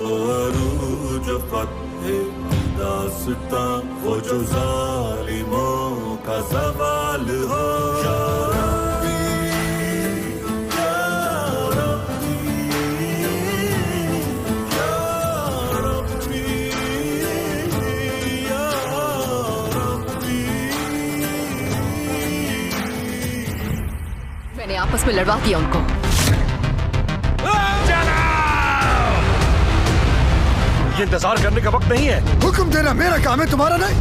عروج فتح داستاں وہ جو ظالموں کا زوال ہو یا میں نے آپس میں لڑوا دیا ان کو. یہ انتظار کرنے کا وقت نہیں ہے. حکم دینا میرا کام ہے، تمہارا نہیں.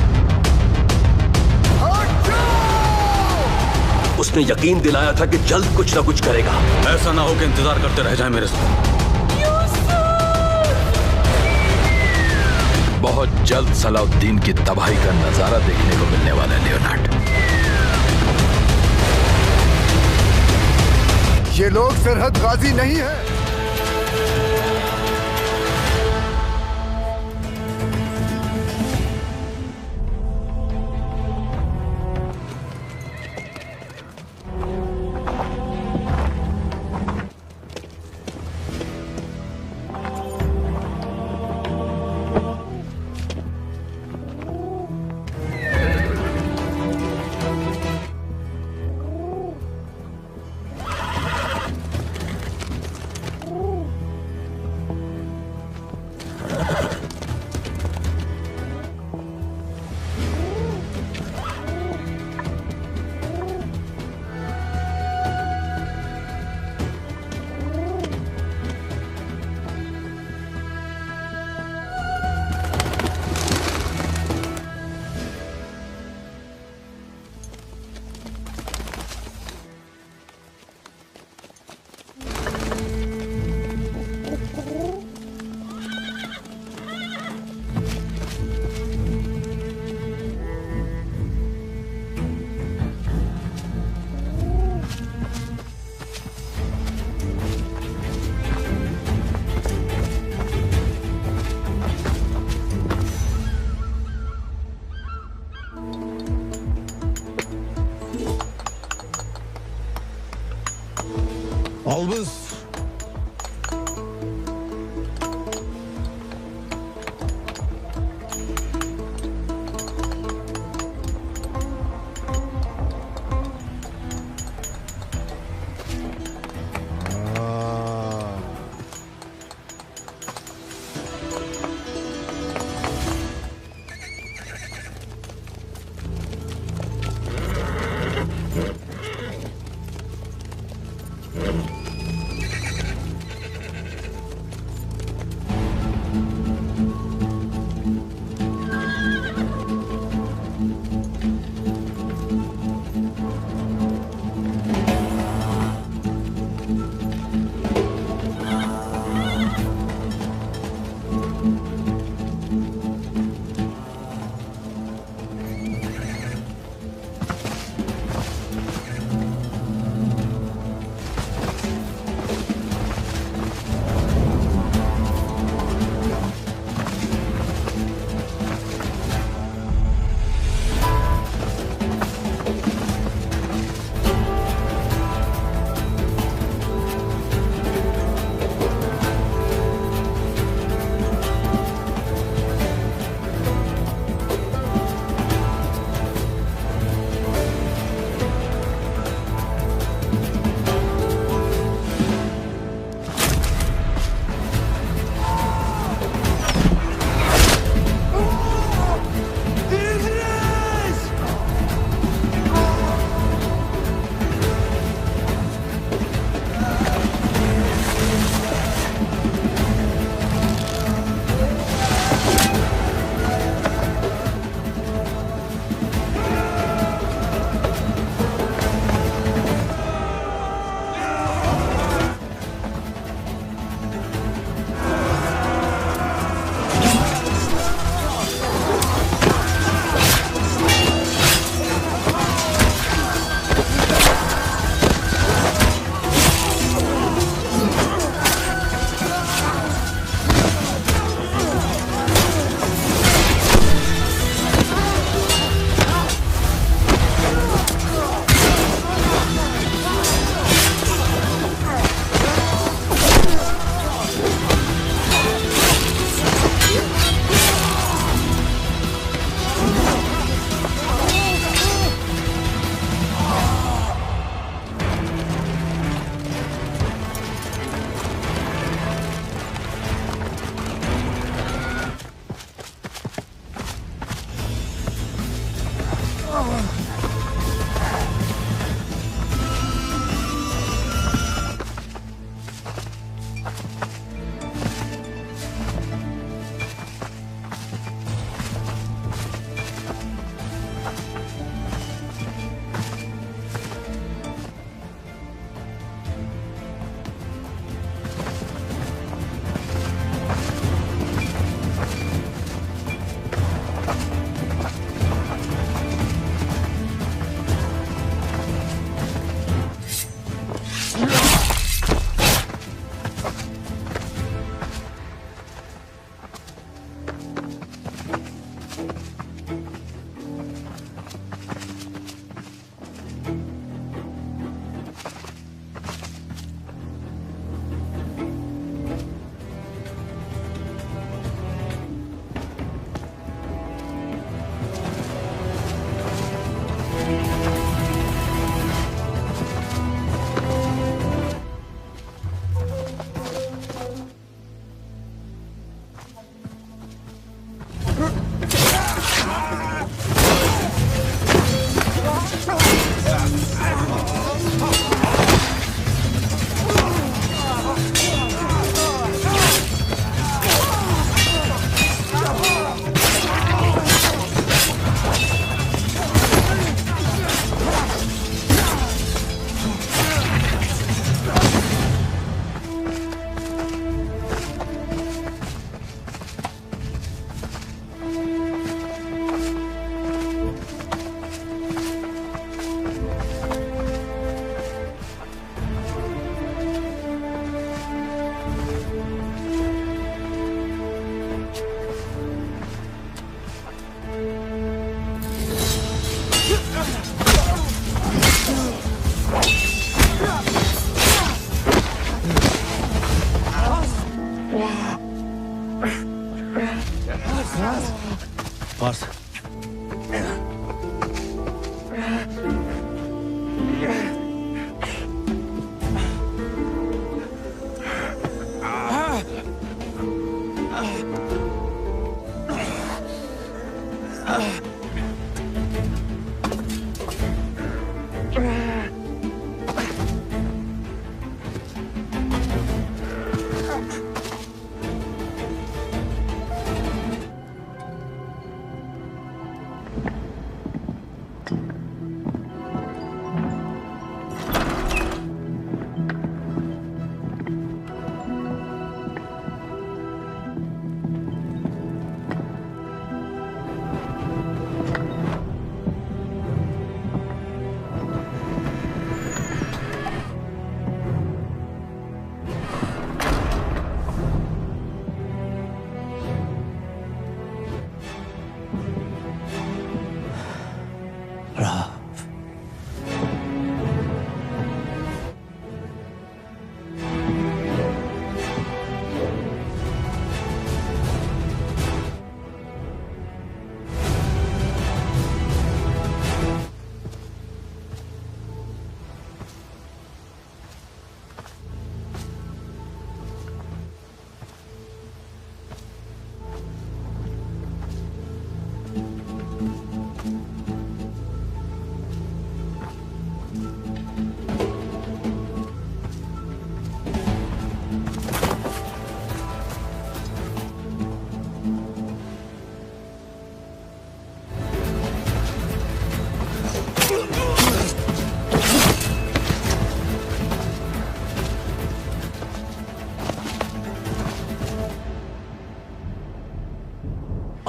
اس نے یقین دلایا تھا کہ جلد کچھ نہ کچھ کرے گا. ایسا نہ ہو کہ انتظار کرتے رہ جائیں میرے ساتھ. بہت جلد صلاح الدین کی تباہی کا نظارہ دیکھنے کو ملنے والا ہے لیونارڈ. یہ لوگ سرحد غازی نہیں ہیں. Albus.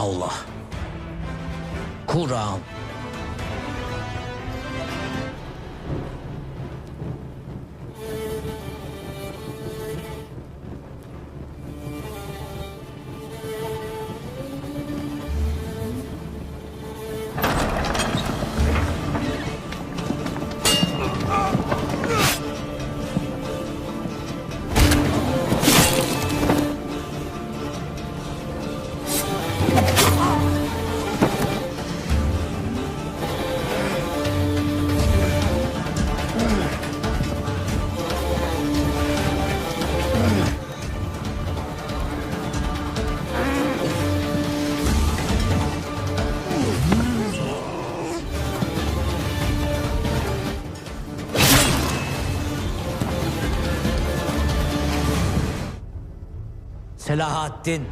Allah, Kur'an, Selahaddin.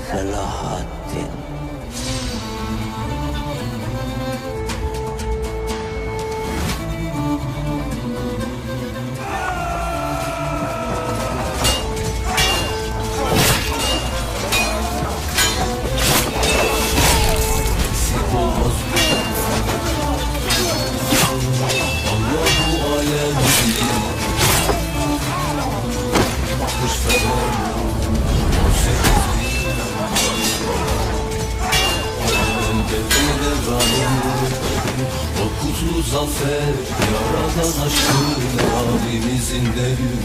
Selahaddin. O kutlu zafer yaradan aşkın abimizin devri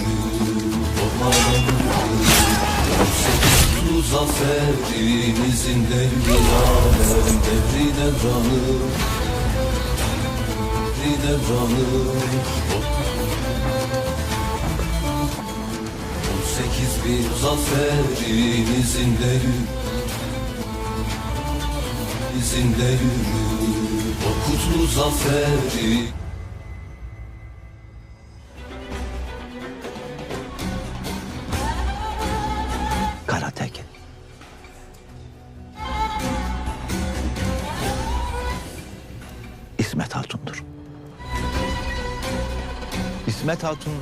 Toparlanır kutlu zafer evimizin devri alem devri devranı Devri devranı 18 bir zafer evimizin devri İzinde yürü o kutlu zaferi Karatekin. İsmet Hatun'dur. İsmet Hatun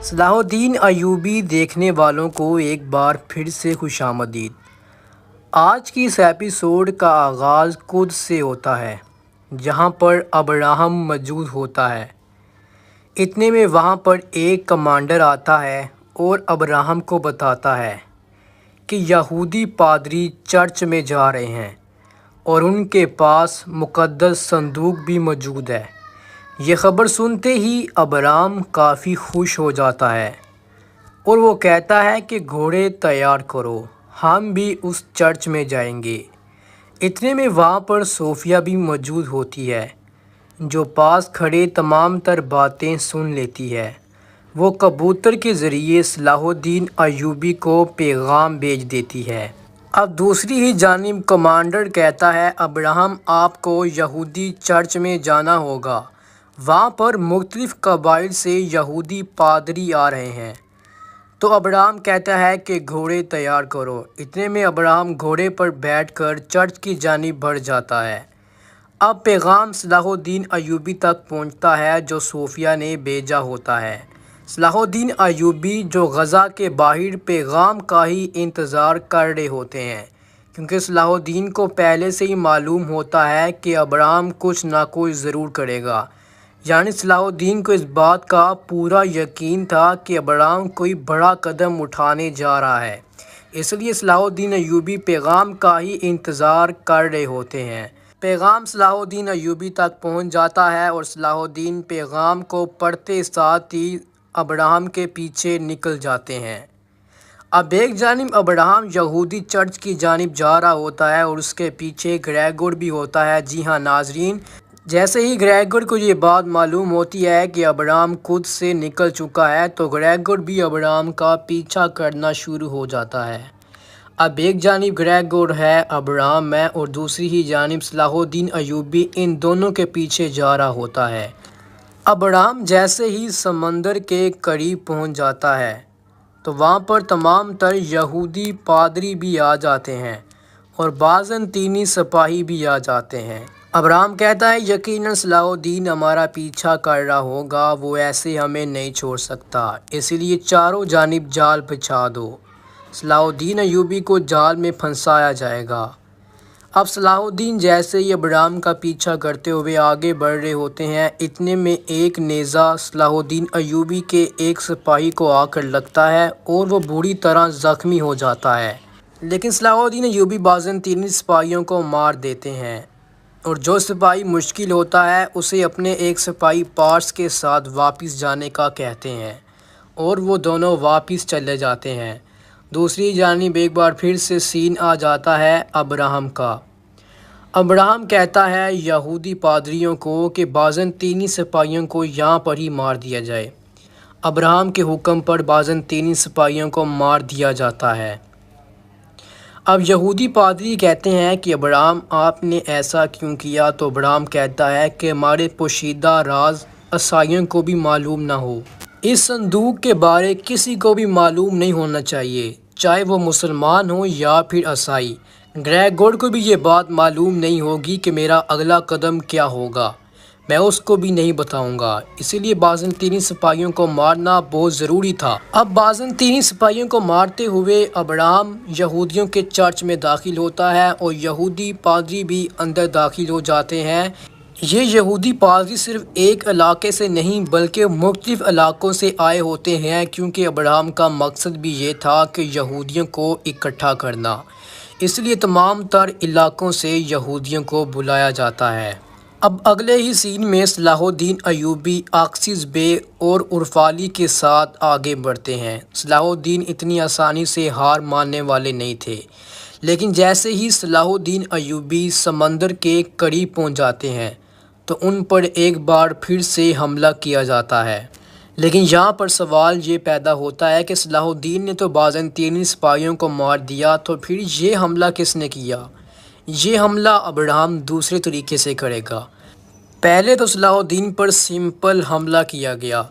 صلاح الدین ایوبی دیکھنے والوں کو ایک بار پھر سے خوش آمدید۔ آج کی اس ایپیسوڈ کا آغاز قدس سے ہوتا ہے، جہاں پر ابراہم موجود ہوتا ہے۔ اتنے میں وہاں پر ایک کمانڈر آتا ہے اور ابراہم کو بتاتا ہے کہ یہودی پادری چرچ میں جا رہے ہیں اور ان کے پاس مقدس صندوق بھی موجود ہے۔ یہ خبر سنتے ہی ابرام کافی خوش ہو جاتا ہے اور وہ کہتا ہے کہ گھوڑے تیار کرو، ہم بھی اس چرچ میں جائیں گے۔ اتنے میں وہاں پر صوفیہ بھی موجود ہوتی ہے، جو پاس کھڑے تمام تر باتیں سن لیتی ہے۔ وہ کبوتر کے ذریعے صلاح الدین ایوبی کو پیغام بھیج دیتی ہے۔ اب دوسری ہی جانب کمانڈر کہتا ہے ابراہم آپ کو یہودی چرچ میں جانا ہوگا، وہاں پر مختلف قبائل سے یہودی پادری آ رہے ہیں۔ تو ابراہم کہتا ہے کہ گھوڑے تیار کرو۔ اتنے میں ابراہم گھوڑے پر بیٹھ کر چرچ کی جانب بڑھ جاتا ہے۔ اب پیغام صلاح الدین ایوبی تک پہنچتا ہے جو صوفیہ نے بھیجا ہوتا ہے۔ صلاح الدین ایوبی جو غزہ کے باہر پیغام کا ہی انتظار کر رہے ہوتے ہیں، کیونکہ صلاح الدین کو پہلے سے ہی معلوم ہوتا ہے کہ ابراہم کچھ نہ کچھ ضرور کرے گا۔ یعنی صلاح الدین کو اس بات کا پورا یقین تھا کہ ابراہم کوئی بڑا قدم اٹھانے جا رہا ہے، اس لیے صلاح الدین ایوبی پیغام کا ہی انتظار کر رہے ہوتے ہیں۔ پیغام صلاح الدین ایوبی تک پہنچ جاتا ہے اور صلاح الدین پیغام کو پڑھتے ساتھ ہی ابراہم کے پیچھے نکل جاتے ہیں۔ اب ایک جانب ابراہم یہودی چرچ کی جانب جا رہا ہوتا ہے اور اس کے پیچھے گریگور بھی ہوتا ہے۔ جی ہاں ناظرین، جیسے ہی گریگور کو یہ بات معلوم ہوتی ہے کہ ابراہم خود سے نکل چکا ہے تو گریگور بھی ابراہم کا پیچھا کرنا شروع ہو جاتا ہے۔ اب ایک جانب گریگور ہے، ابراہم ہے، اور دوسری ہی جانب صلاح الدین ایوبی ان دونوں کے پیچھے جا رہا ہوتا ہے۔ ابراہم جیسے ہی سمندر کے قریب پہنچ جاتا ہے تو وہاں پر تمام تر یہودی پادری بھی آ جاتے ہیں اور بازنطینی سپاہی بھی آ جاتے ہیں۔ ابراہم کہتا ہے یقیناً صلاح الدین ہمارا پیچھا کر رہا ہوگا، وہ ایسے ہمیں نہیں چھوڑ سکتا، اسی لیے چاروں جانب جال بچھا دو۔ صلاح الدین ایوبی کو جال میں پھنسایا جائے گا۔ اب صلاح الدین جیسے ہی ابراہم کا پیچھا کرتے ہوئے آگے بڑھ رہے ہوتے ہیں، اتنے میں ایک نیزہ صلاح الدین ایوبی کے ایک سپاہی کو آ کر لگتا ہے اور وہ بری طرح زخمی ہو جاتا ہے، لیکن صلاح الدین ایوبی بازنطینی سپاہیوں کو مار دیتے ہیں اور جو سپاہی مشکل ہوتا ہے اسے اپنے ایک سپاہی پارس کے ساتھ واپس جانے کا کہتے ہیں اور وہ دونوں واپس چلے جاتے ہیں۔ دوسری جانب ایک بار پھر سے سین آ جاتا ہے ابراہم کا۔ ابراہم کہتا ہے یہودی پادریوں کو کہ بازنطینی سپاہیوں کو یہاں پر ہی مار دیا جائے۔ ابراہم کے حکم پر بازنطینی سپاہیوں کو مار دیا جاتا ہے۔ اب یہودی پادری کہتے ہیں کہ ابراہم آپ نے ایسا کیوں کیا؟ تو ابراہم کہتا ہے کہ ہمارے پوشیدہ راز عیسائیوں کو بھی معلوم نہ ہو، اس صندوق کے بارے کسی کو بھی معلوم نہیں ہونا چاہیے، چاہے وہ مسلمان ہو یا پھر عیسائی۔ گریگور کو بھی یہ بات معلوم نہیں ہوگی کہ میرا اگلا قدم کیا ہوگا، میں اس کو بھی نہیں بتاؤں گا، اسی لیے بازنطینی سپاہیوں کو مارنا بہت ضروری تھا۔ اب بازنطینی سپاہیوں کو مارتے ہوئے ابراہم یہودیوں کے چرچ میں داخل ہوتا ہے اور یہودی پادری بھی اندر داخل ہو جاتے ہیں۔ یہ یہودی پادری صرف ایک علاقے سے نہیں بلکہ مختلف علاقوں سے آئے ہوتے ہیں، کیونکہ ابراہم کا مقصد بھی یہ تھا کہ یہودیوں کو اکٹھا کرنا، اس لیے تمام تر علاقوں سے یہودیوں کو بلایا جاتا ہے۔ اب اگلے ہی سین میں صلاح الدین ایوبی اکسیس بے اور عرفالی کے ساتھ آگے بڑھتے ہیں۔ صلاح الدین اتنی آسانی سے ہار ماننے والے نہیں تھے، لیکن جیسے ہی صلاح الدین ایوبی سمندر کے قریب پہنچ جاتے ہیں تو ان پر ایک بار پھر سے حملہ کیا جاتا ہے۔ لیکن یہاں پر سوال یہ پیدا ہوتا ہے کہ صلاح الدین نے تو بازنطینی سپاہیوں کو مار دیا، تو پھر یہ حملہ کس نے کیا؟ یہ حملہ ابراہم دوسرے طریقے سے کرے گا۔ پہلے تو صلاح الدین پر سمپل حملہ کیا گیا،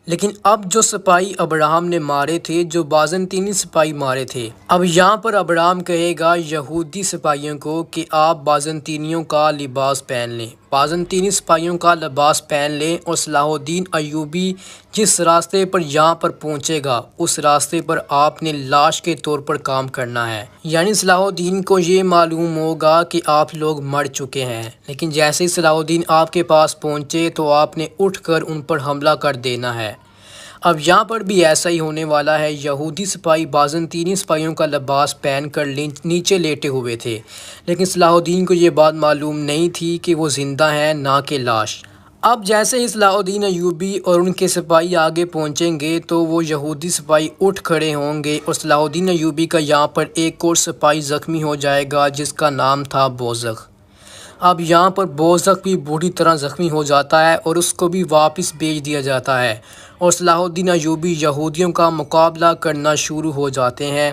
لیکن اب جو سپاہی ابراہم نے مارے تھے، جو بازنطینی سپاہی مارے تھے، اب یہاں پر ابراہم کہے گا یہودی سپاہیوں کو کہ آپ بازنطینیوں کا لباس پہن لیں، بازنطینی سپاہیوں کا لباس پہن لیں، اور صلاح الدین ایوبی جس راستے پر یہاں پر پہنچے گا اس راستے پر آپ نے لاش کے طور پر کام کرنا ہے۔ یعنی صلاح الدین کو یہ معلوم ہوگا کہ آپ لوگ مر چکے ہیں، لیکن جیسے ہی صلاح الدین آپ کے پاس پہنچے تو آپ نے اٹھ کر ان پر حملہ کر دینا ہے۔ اب یہاں پر بھی ایسا ہی ہونے والا ہے۔ یہودی سپاہی بازنطینی سپاہیوں کا لباس پہن کر نیچے لیٹے ہوئے تھے، لیکن صلاح الدین کو یہ بات معلوم نہیں تھی کہ وہ زندہ ہیں نہ کہ لاش۔ اب جیسے ہی صلاح الدین ایوبی اور ان کے سپاہی آگے پہنچیں گے تو وہ یہودی سپاہی اٹھ کھڑے ہوں گے، اور صلاح الدین ایوبی کا یہاں پر ایک اور سپاہی زخمی ہو جائے گا جس کا نام تھا بوزغ۔ اب یہاں پر بوزغ بھی بری طرح زخمی ہو جاتا ہے اور اس کو بھی واپس بھیج دیا جاتا ہے، اور صلاح الدین ایوبی یہودیوں کا مقابلہ کرنا شروع ہو جاتے ہیں،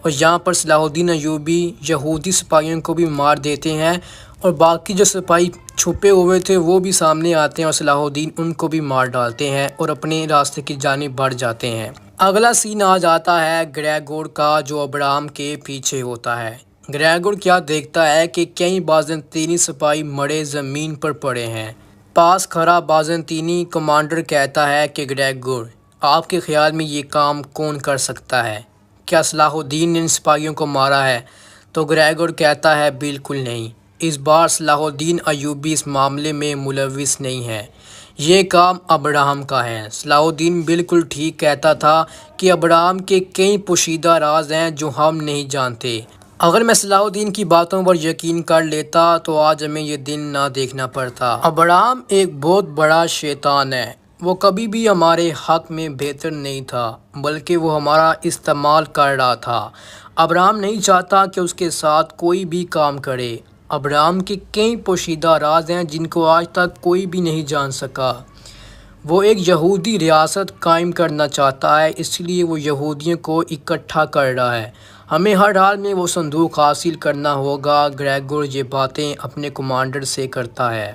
اور یہاں پر صلاح الدین ایوبی یہودی سپاہیوں کو بھی مار دیتے ہیں، اور باقی جو سپاہی چھپے ہوئے تھے وہ بھی سامنے آتے ہیں اور صلاح الدین ان کو بھی مار ڈالتے ہیں اور اپنے راستے کی جانب بڑھ جاتے ہیں۔ اگلا سین آ جاتا ہے گریگور کا، جو ابراہم کے پیچھے ہوتا ہے۔ گریگور کیا دیکھتا ہے کہ کئی بازنطینی سپاہی مڑے زمین پر پڑے ہیں۔ پاس کھڑا بازنطینی کمانڈر کہتا ہے کہ گریگور، آپ کے خیال میں یہ کام کون کر سکتا ہے؟ کیا صلاح الدین نے ان سپاہیوں کو مارا ہے؟ تو گریگور کہتا ہے بالکل نہیں، اس بار صلاح الدین ایوبی اس معاملے میں ملوث نہیں ہے، یہ کام ابراہم کا ہے۔ صلاح الدین بالکل ٹھیک کہتا تھا کہ ابراہم کے کئی پوشیدہ راز ہیں جو ہم نہیں جانتے۔ اگر میں صلاح الدین کی باتوں پر یقین کر لیتا تو آج ہمیں یہ دن نہ دیکھنا پڑتا۔ ابراہم ایک بہت بڑا شیطان ہے، وہ کبھی بھی ہمارے حق میں بہتر نہیں تھا، بلکہ وہ ہمارا استعمال کر رہا تھا۔ ابراہم نہیں چاہتا کہ اس کے ساتھ کوئی بھی کام کرے۔ ابراہم کے کئی پوشیدہ راز ہیں جن کو آج تک کوئی بھی نہیں جان سکا۔ وہ ایک یہودی ریاست قائم کرنا چاہتا ہے، اس لیے وہ یہودیوں کو اکٹھا کر رہا ہے۔ ہمیں ہر حال میں وہ صندوق حاصل کرنا ہوگا۔ گریگور یہ باتیں اپنے کمانڈر سے کرتا ہے۔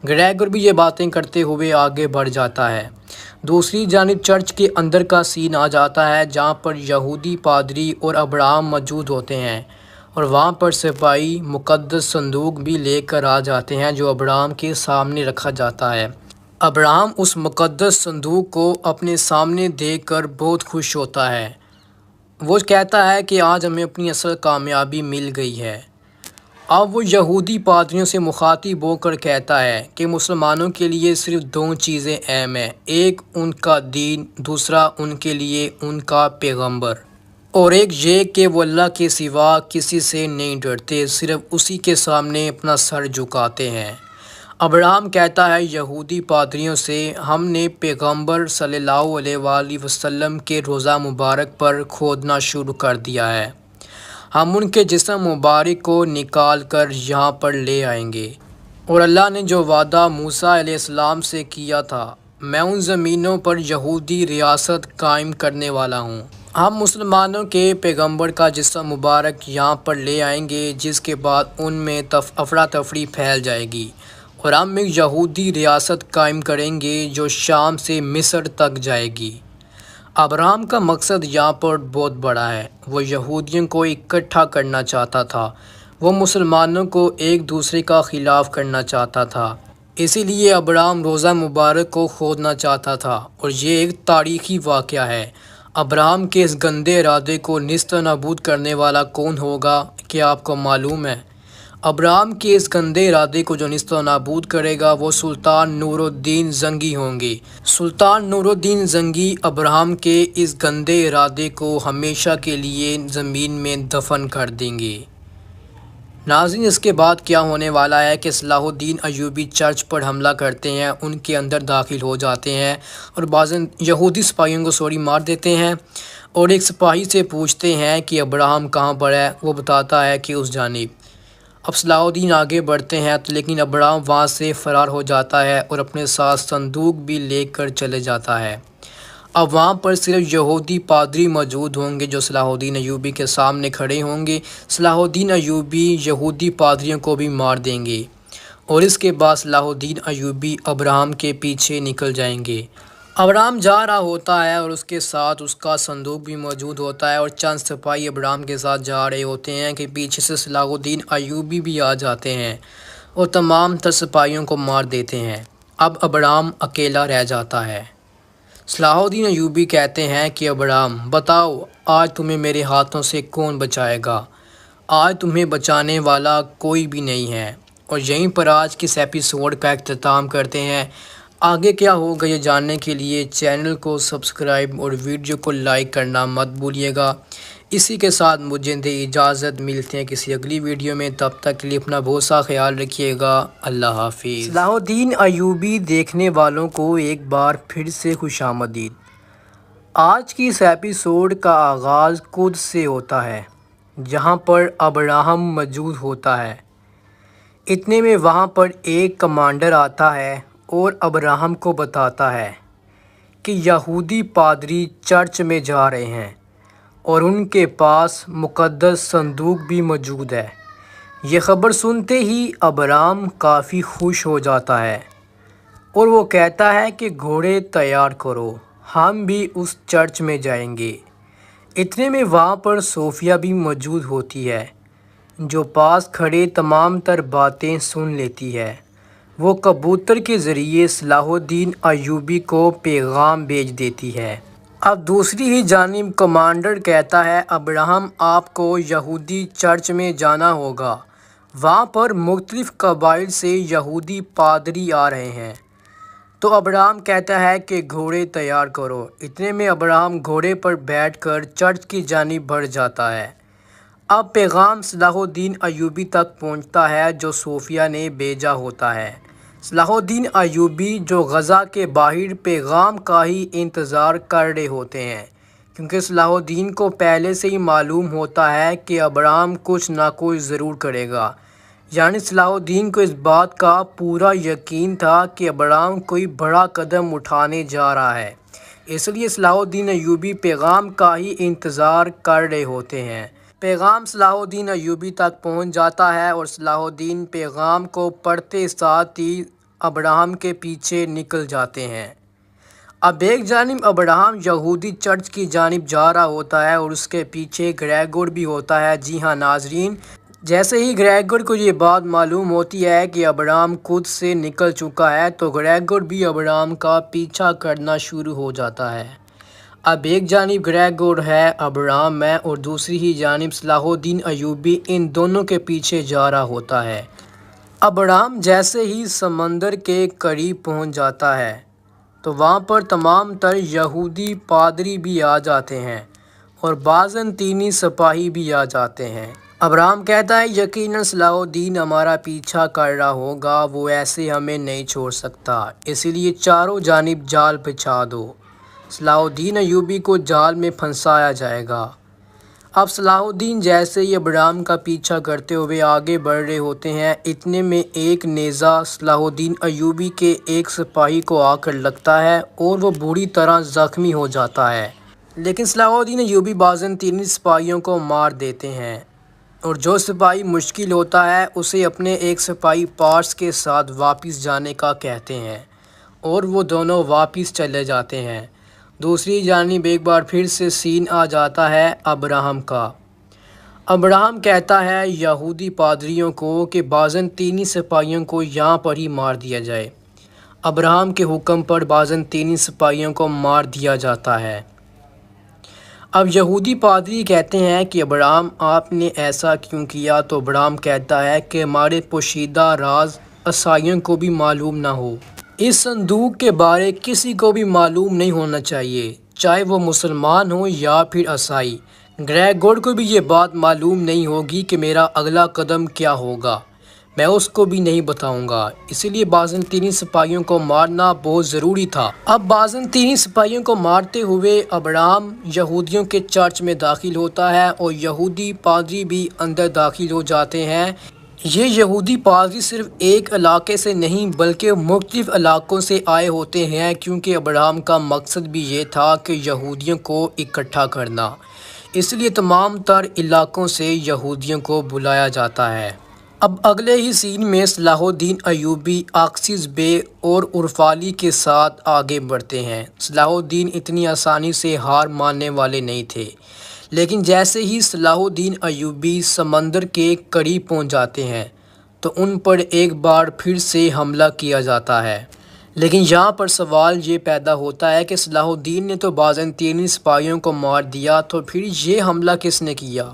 گریگور بھی یہ باتیں کرتے ہوئے آگے بڑھ جاتا ہے۔ دوسری جانب چرچ کے اندر کا سین آ جاتا ہے جہاں پر یہودی پادری اور ابراہم موجود ہوتے ہیں، اور وہاں پر سپاہی مقدس صندوق بھی لے کر آ جاتے ہیں جو ابراہم کے سامنے رکھا جاتا ہے۔ ابراہم اس مقدس صندوق کو اپنے سامنے دیکھ کر بہت خوش ہوتا ہے۔ وہ کہتا ہے کہ آج ہمیں اپنی اصل کامیابی مل گئی ہے۔ اب وہ یہودی پادریوں سے مخاطب ہو کر کہتا ہے کہ مسلمانوں کے لیے صرف دو چیزیں اہم ہیں، ایک ان کا دین، دوسرا ان کے لیے ان کا پیغمبر، اور ایک یہ کہ وہ اللہ کے سوا کسی سے نہیں ڈرتے، صرف اسی کے سامنے اپنا سر جھکاتے ہیں۔ ابراہم کہتا ہے یہودی پادریوں سے، ہم نے پیغمبر صلی اللہ علیہ وآلہ وسلم کے روضہ مبارک پر کھودنا شروع کر دیا ہے، ہم ان کے جسم مبارک کو نکال کر یہاں پر لے آئیں گے، اور اللہ نے جو وعدہ موسیٰ علیہ السلام سے کیا تھا، میں ان زمینوں پر یہودی ریاست قائم کرنے والا ہوں۔ ہم مسلمانوں کے پیغمبر کا جسم مبارک یہاں پر لے آئیں گے، جس کے بعد ان میں افراتفری پھیل جائے گی، اور ہم ایک یہودی ریاست قائم کریں گے جو شام سے مصر تک جائے گی۔ ابراہم کا مقصد یہاں پر بہت بڑا ہے، وہ یہودیوں کو اکٹھا کرنا چاہتا تھا، وہ مسلمانوں کو ایک دوسرے کا خلاف کرنا چاہتا تھا، اسی لیے ابراہم روضہ مبارک کو کھودنا چاہتا تھا، اور یہ ایک تاریخی واقعہ ہے۔ ابراہم کے اس گندے ارادے کو نیست و نابود کرنے والا کون ہوگا، کیا آپ کو معلوم ہے؟ ابراہم کے اس گندے ارادے کو جو نیست و نابود کرے گا وہ سلطان نور الدین زنگی ہوں گے۔ سلطان نور الدین زنگی ابراہم کے اس گندے ارادے کو ہمیشہ کے لیے زمین میں دفن کر دیں گے۔ ناظرین، اس کے بعد کیا ہونے والا ہے کہ صلاح الدین ایوبی چرچ پر حملہ کرتے ہیں، ان کے اندر داخل ہو جاتے ہیں اور بعض یہودی سپاہیوں کو مار دیتے ہیں، اور ایک سپاہی سے پوچھتے ہیں کہ ابراہم کہاں پر ہے، وہ بتاتا ہے کہ اس جانب۔ اب صلاح الدین آگے بڑھتے ہیں لیکن ابراہم وہاں سے فرار ہو جاتا ہے اور اپنے ساتھ صندوق بھی لے کر چلے جاتا ہے۔ اب وہاں پر صرف یہودی پادری موجود ہوں گے جو صلاح الدین ایوبی کے سامنے کھڑے ہوں گے۔ صلاح الدین ایوبی یہودی پادریوں کو بھی مار دیں گے، اور اس کے بعد صلاح الدین ایوبی ابراہم کے پیچھے نکل جائیں گے۔ ابراہم جا رہا ہوتا ہے اور اس کے ساتھ اس کا صندوق بھی موجود ہوتا ہے، اور چند سپاہی ابراہم کے ساتھ جا رہے ہوتے ہیں کہ پیچھے سے صلاح الدین ایوبی بھی آ جاتے ہیں اور تمام تر سپاہیوں کو مار دیتے ہیں۔ اب ابراہم اکیلا رہ جاتا ہے۔ صلاح الدین ایوبی کہتے ہیں کہ ابراہم بتاؤ، آج تمہیں میرے ہاتھوں سے کون بچائے گا؟ آج تمہیں بچانے والا کوئی بھی نہیں ہے۔ اور یہیں پر آج کس ایپیسوڈ کا اختتام کرتے ہیں۔ آگے کیا ہوگا یہ جاننے کے لیے چینل کو سبسکرائب اور ویڈیو کو لائک کرنا مت بھولیے گا۔ اسی کے ساتھ مجھے دے اجازت، ملتے ہیں کسی اگلی ویڈیو میں، تب تک کے لیے اپنا بہت سا خیال رکھیے گا۔ اللہ حافظ۔ صلاح الدین ایوبی دیکھنے والوں کو ایک بار پھر سے خوش آمدید۔ آج کی اس ایپیسوڈ کا آغاز قدس سے ہوتا ہے، جہاں پر ابراہم موجود ہوتا ہے۔ اتنے میں وہاں پر ایک کمانڈر آتا ہے اور ابراہم کو بتاتا ہے کہ یہودی پادری چرچ میں جا رہے ہیں اور ان کے پاس مقدس صندوق بھی موجود ہے۔ یہ خبر سنتے ہی ابراہم کافی خوش ہو جاتا ہے اور وہ کہتا ہے کہ گھوڑے تیار کرو، ہم بھی اس چرچ میں جائیں گے۔ اتنے میں وہاں پر صوفیہ بھی موجود ہوتی ہے، جو پاس کھڑے تمام تر باتیں سن لیتی ہے۔ وہ کبوتر کے ذریعے صلاح الدین ایوبی کو پیغام بھیج دیتی ہے۔ اب دوسری ہی جانب کمانڈر کہتا ہے ابراہم آپ کو یہودی چرچ میں جانا ہوگا، وہاں پر مختلف قبائل سے یہودی پادری آ رہے ہیں۔ تو ابراہم کہتا ہے کہ گھوڑے تیار کرو۔ اتنے میں ابراہم گھوڑے پر بیٹھ کر چرچ کی جانب بڑھ جاتا ہے۔ اب پیغام صلاح الدین ایوبی تک پہنچتا ہے جو صوفیہ نے بھیجا ہوتا ہے۔ صلاح الدین ایوبی جو غزہ کے باہر پیغام کا ہی انتظار کر رہے ہوتے ہیں، کیونکہ صلاح الدین کو پہلے سے ہی معلوم ہوتا ہے کہ ابراہم کچھ نہ کچھ ضرور کرے گا۔ یعنی صلاح الدین کو اس بات کا پورا یقین تھا کہ ابراہم کوئی بڑا قدم اٹھانے جا رہا ہے، اس لیے صلاح الدین ایوبی پیغام کا ہی انتظار کر رہے ہوتے ہیں۔ پیغام صلاح الدین ایوبی تک پہنچ جاتا ہے اور صلاح الدین پیغام کو پڑھتے ساتھ ہی ابراہم کے پیچھے نکل جاتے ہیں۔ اب ایک جانب ابراہم یہودی چرچ کی جانب جا رہا ہوتا ہے اور اس کے پیچھے گریگور بھی ہوتا ہے۔ جی ہاں ناظرین، جیسے ہی گریگور کو یہ بات معلوم ہوتی ہے کہ ابراہم خود سے نکل چکا ہے تو گریگور بھی ابراہم کا پیچھا کرنا شروع ہو جاتا ہے۔ اب ایک جانب گریگور ہے، ابراہم ہے، اور دوسری ہی جانب صلاح الدین ایوبی ان دونوں کے پیچھے جا رہا ہوتا ہے۔ ابراہم جیسے ہی سمندر کے قریب پہنچ جاتا ہے تو وہاں پر تمام تر یہودی پادری بھی آ جاتے ہیں اور بازنطینی سپاہی بھی آ جاتے ہیں۔ ابراہم کہتا ہے یقیناً صلاح الدین ہمارا پیچھا کر رہا ہوگا، وہ ایسے ہمیں نہیں چھوڑ سکتا، اسی لیے چاروں جانب جال بچھا دو۔ صلاح الدین ایوبی کو جال میں پھنسایا جائے گا۔ اب صلاح الدین جیسے ہی ابراہم کا پیچھا کرتے ہوئے آگے بڑھ رہے ہوتے ہیں، اتنے میں ایک نیزہ صلاح الدین ایوبی کے ایک سپاہی کو آ کر لگتا ہے اور وہ بری طرح زخمی ہو جاتا ہے، لیکن صلاح الدین ایوبی بازنطینی سپاہیوں کو مار دیتے ہیں اور جو سپاہی مشکل ہوتا ہے اسے اپنے ایک سپاہی پارس کے ساتھ واپس جانے کا کہتے ہیں اور وہ دونوں واپس چلے جاتے ہیں۔ دوسری جانب ایک بار پھر سے سین آ جاتا ہے ابراہم کا۔ ابراہم کہتا ہے یہودی پادریوں کو کہ بازنطینی سپاہیوں کو یہاں پر ہی مار دیا جائے۔ ابراہم کے حکم پر بازنطینی سپاہیوں کو مار دیا جاتا ہے۔ اب یہودی پادری کہتے ہیں کہ ابراہم آپ نے ایسا کیوں کیا؟ تو ابراہم کہتا ہے کہ ہمارے پوشیدہ راز عیسائیوں کو بھی معلوم نہ ہو، اس صندوق کے بارے کسی کو بھی معلوم نہیں ہونا چاہیے، چاہے وہ مسلمان ہو یا پھر عیسائی۔ گریگور کو بھی یہ بات معلوم نہیں ہوگی کہ میرا اگلا قدم کیا ہوگا، میں اس کو بھی نہیں بتاؤں گا، اسی لیے بازنطینی سپاہیوں کو مارنا بہت ضروری تھا۔ اب بازنطینی سپاہیوں کو مارتے ہوئے ابراہم یہودیوں کے چرچ میں داخل ہوتا ہے اور یہودی پادری بھی اندر داخل ہو جاتے ہیں۔ یہ یہودی پادری صرف ایک علاقے سے نہیں بلکہ مختلف علاقوں سے آئے ہوتے ہیں، کیونکہ ابراہم کا مقصد بھی یہ تھا کہ یہودیوں کو اکٹھا کرنا، اس لیے تمام تر علاقوں سے یہودیوں کو بلایا جاتا ہے۔ اب اگلے ہی سین میں صلاح الدین ایوبی اکسیس بے اور عرفالی کے ساتھ آگے بڑھتے ہیں۔ صلاح الدین اتنی آسانی سے ہار ماننے والے نہیں تھے، لیکن جیسے ہی صلاح الدین ایوبی سمندر کے قریب پہنچ جاتے ہیں تو ان پر ایک بار پھر سے حملہ کیا جاتا ہے۔ لیکن یہاں پر سوال یہ پیدا ہوتا ہے کہ صلاح الدین نے تو بازنطینی سپاہیوں کو مار دیا، تو پھر یہ حملہ کس نے کیا؟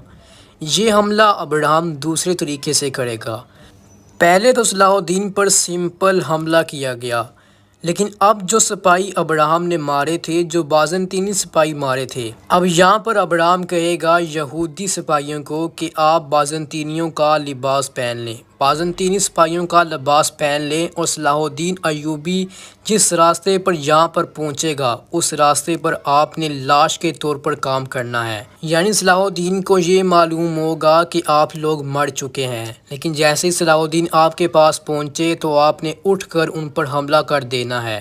یہ حملہ ابراہم دوسرے طریقے سے کرے گا۔ پہلے تو صلاح الدین پر سمپل حملہ کیا گیا، لیکن اب جو سپاہی ابراہم نے مارے تھے، جو بازنطینی سپاہی مارے تھے، اب یہاں پر ابراہم کہے گا یہودی سپاہیوں کو کہ آپ بازنطینیوں کا لباس پہن لیں، بازنطینی سپاہیوں کا لباس پہن لیں، اور صلاح الدین ایوبی جس راستے پر یہاں پر پہنچے گا اس راستے پر آپ نے لاش کے طور پر کام کرنا ہے۔ یعنی صلاح الدین کو یہ معلوم ہوگا کہ آپ لوگ مر چکے ہیں، لیکن جیسے ہی صلاح الدین آپ کے پاس پہنچے تو آپ نے اٹھ کر ان پر حملہ کر دینا ہے۔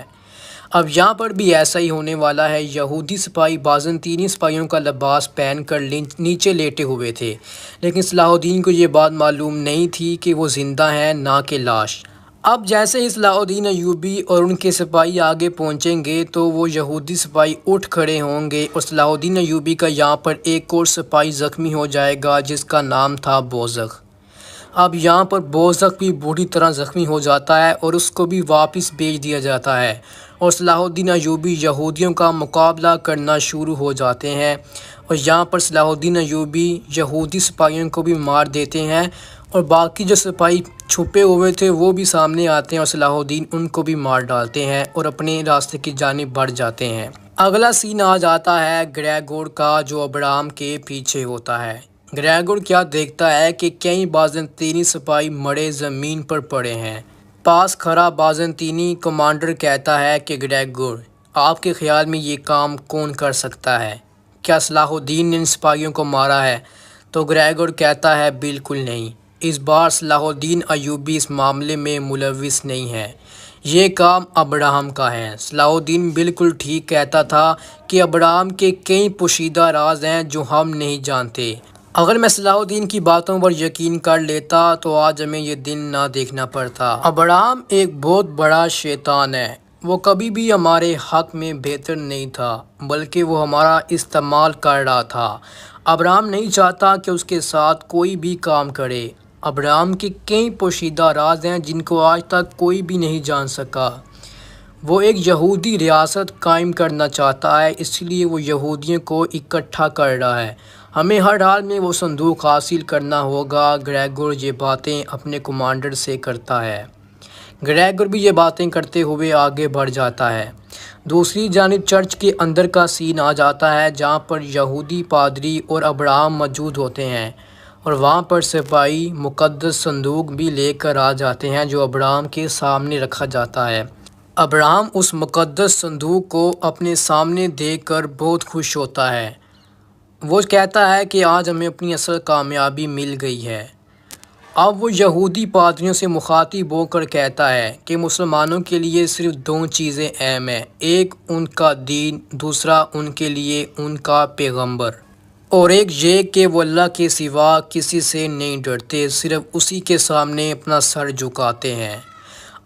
اب یہاں پر بھی ایسا ہی ہونے والا ہے۔ یہودی سپاہی بازنطینی سپاہیوں کا لباس پہن کر نیچے لیٹے ہوئے تھے، لیکن صلاح الدین کو یہ بات معلوم نہیں تھی کہ وہ زندہ ہیں نہ کہ لاش۔ اب جیسے ہی صلاح الدین ایوبی اور ان کے سپاہی آگے پہنچیں گے تو وہ یہودی سپاہی اٹھ کھڑے ہوں گے، اور صلاح الدین ایوبی کا یہاں پر ایک اور سپاہی زخمی ہو جائے گا جس کا نام تھا بوزغ۔ اب یہاں پر بوزغ بھی بری طرح زخمی ہو جاتا ہے اور اس کو بھی واپس بھیج دیا جاتا ہے، اور صلاح الدین ایوبی یہودیوں کا مقابلہ کرنا شروع ہو جاتے ہیں، اور یہاں پر صلاح الدین ایوبی یہودی سپاہیوں کو بھی مار دیتے ہیں، اور باقی جو سپاہی چھپے ہوئے تھے وہ بھی سامنے آتے ہیں اور صلاح الدین ان کو بھی مار ڈالتے ہیں اور اپنے راستے کی جانب بڑھ جاتے ہیں۔ اگلا سین آ جاتا ہے گریگور کا، جو ابراہم کے پیچھے ہوتا ہے۔ گریگور کیا دیکھتا ہے کہ کئی بازنطینی سپاہی مڑے زمین پر پڑے ہیں۔ پاس کھڑا بازنطینی کمانڈر کہتا ہے کہ گریگور، آپ کے خیال میں یہ کام کون کر سکتا ہے؟ کیا صلاح الدین نے ان سپاہیوں کو مارا ہے؟ تو گریگور کہتا ہے بالکل نہیں، اس بار صلاح الدین ایوبی اس معاملے میں ملوث نہیں ہے، یہ کام ابراہم کا ہے۔ صلاح الدین بالکل ٹھیک کہتا تھا کہ ابراہم کے کئی پوشیدہ راز ہیں جو ہم نہیں جانتے۔ اگر میں صلاح الدین کی باتوں پر یقین کر لیتا تو آج ہمیں یہ دن نہ دیکھنا پڑتا۔ ابراہم ایک بہت بڑا شیطان ہے، وہ کبھی بھی ہمارے حق میں بہتر نہیں تھا بلکہ وہ ہمارا استعمال کر رہا تھا۔ ابراہم نہیں چاہتا کہ اس کے ساتھ کوئی بھی کام کرے۔ ابراہم کے کئی پوشیدہ راز ہیں جن کو آج تک کوئی بھی نہیں جان سکا۔ وہ ایک یہودی ریاست قائم کرنا چاہتا ہے، اس لیے وہ یہودیوں کو اکٹھا کر رہا ہے۔ ہمیں ہر حال میں وہ صندوق حاصل کرنا ہوگا۔ گریگور یہ باتیں اپنے کمانڈر سے کرتا ہے۔ گریگور بھی یہ باتیں کرتے ہوئے آگے بڑھ جاتا ہے۔ دوسری جانب چرچ کے اندر کا سین آ جاتا ہے جہاں پر یہودی پادری اور ابراہم موجود ہوتے ہیں، اور وہاں پر سپاہی مقدس صندوق بھی لے کر آ جاتے ہیں جو ابراہم کے سامنے رکھا جاتا ہے۔ ابراہم اس مقدس صندوق کو اپنے سامنے دیکھ کر بہت خوش ہوتا ہے۔ وہ کہتا ہے کہ آج ہمیں اپنی اصل کامیابی مل گئی ہے۔ اب وہ یہودی پادریوں سے مخاطب ہو کر کہتا ہے کہ مسلمانوں کے لیے صرف دو چیزیں اہم ہیں، ایک ان کا دین، دوسرا ان کے لیے ان کا پیغمبر، اور ایک یہ کہ وہ اللہ کے سوا کسی سے نہیں ڈرتے، صرف اسی کے سامنے اپنا سر جھکاتے ہیں۔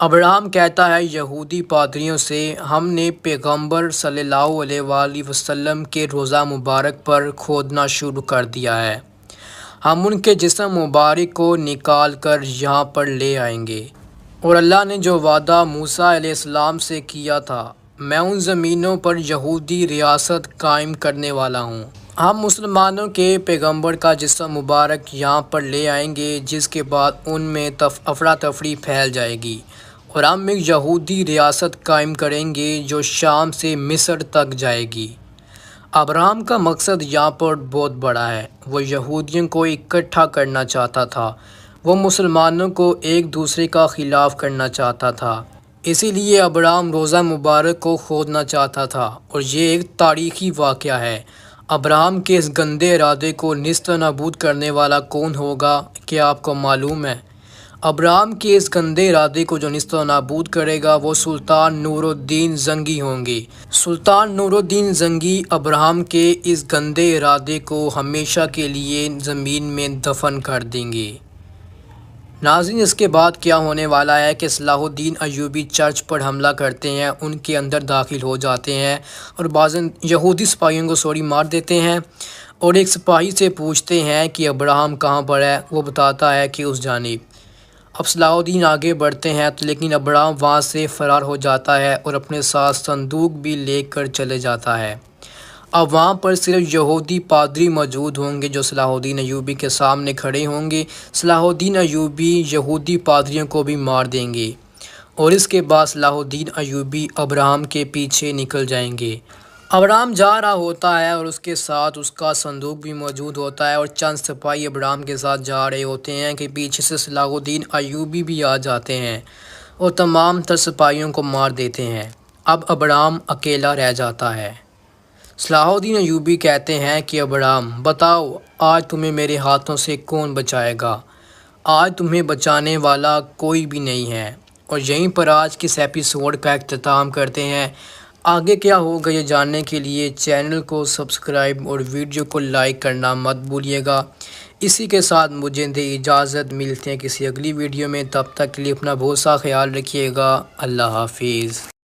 ابراہم کہتا ہے یہودی پادریوں سے، ہم نے پیغمبر صلی اللہ علیہ وآلہ وسلم کے روضہ مبارک پر کھودنا شروع کر دیا ہے، ہم ان کے جسم مبارک کو نکال کر یہاں پر لے آئیں گے، اور اللہ نے جو وعدہ موسیٰ علیہ السلام سے کیا تھا، میں ان زمینوں پر یہودی ریاست قائم کرنے والا ہوں۔ ہم مسلمانوں کے پیغمبر کا جسم مبارک یہاں پر لے آئیں گے، جس کے بعد ان میں افراتفری پھیل جائے گی، اور ہم ایک یہودی ریاست قائم کریں گے جو شام سے مصر تک جائے گی۔ ابراہم کا مقصد یہاں پر بہت بڑا ہے۔ وہ یہودیوں کو اکٹھا کرنا چاہتا تھا، وہ مسلمانوں کو ایک دوسرے کا خلاف کرنا چاہتا تھا، اسی لیے ابراہم روضہ مبارک کو کھودنا چاہتا تھا، اور یہ ایک تاریخی واقعہ ہے۔ ابراہم کے اس گندے ارادے کو نیست و نابود کرنے والا کون ہوگا، کیا آپ کو معلوم ہے؟ ابراہم کے اس گندے ارادے کو جو نیست و نابود کرے گا وہ سلطان نور الدین زنگی ہوں گے۔ سلطان نور الدین زنگی ابراہم کے اس گندے ارادے کو ہمیشہ کے لیے زمین میں دفن کر دیں گے۔ ناظرین، اس کے بعد کیا ہونے والا ہے کہ صلاح الدین ایوبی چرچ پر حملہ کرتے ہیں، ان کے اندر داخل ہو جاتے ہیں اور بعض یہودی سپاہیوں کو مار دیتے ہیں، اور ایک سپاہی سے پوچھتے ہیں کہ ابراہم کہاں پر ہے، وہ بتاتا ہے کہ اس جانب۔ اب صلاح الدین آگے بڑھتے ہیں لیکن ابراہم وہاں سے فرار ہو جاتا ہے اور اپنے ساتھ صندوق بھی لے کر چلے جاتا ہے۔ اب وہاں پر صرف یہودی پادری موجود ہوں گے جو صلاح الدین ایوبی کے سامنے کھڑے ہوں گے۔ صلاح الدین ایوبی یہودی پادریوں کو بھی مار دیں گے، اور اس کے بعد صلاح الدین ایوبی ابراہم کے پیچھے نکل جائیں گے۔ ابراہم جا رہا ہوتا ہے اور اس کے ساتھ اس کا صندوق بھی موجود ہوتا ہے اور چند سپاہی ابراہم کے ساتھ جا رہے ہوتے ہیں کہ پیچھے سے صلاح الدین ایوبی بھی آ جاتے ہیں اور تمام تر سپاہیوں کو مار دیتے ہیں۔ اب ابراہم اکیلا رہ جاتا ہے۔ صلاح الدین ایوبی کہتے ہیں کہ ابراہم بتاؤ آج تمہیں میرے ہاتھوں سے کون بچائے گا؟ آج تمہیں بچانے والا کوئی بھی نہیں ہے۔ اور یہیں پر آج کے اس ایپیسوڈ کا اختتام کرتے ہیں۔ آگے کیا ہوگا یہ جاننے کے لیے چینل کو سبسکرائب اور ویڈیو کو لائک کرنا مت بھولیے گا۔ اسی کے ساتھ مجھے دے اجازت، ملتے ہیں کسی اگلی ویڈیو میں، تب تک کے لیے اپنا بہت سا خیال رکھیے گا۔ اللہ حافظ۔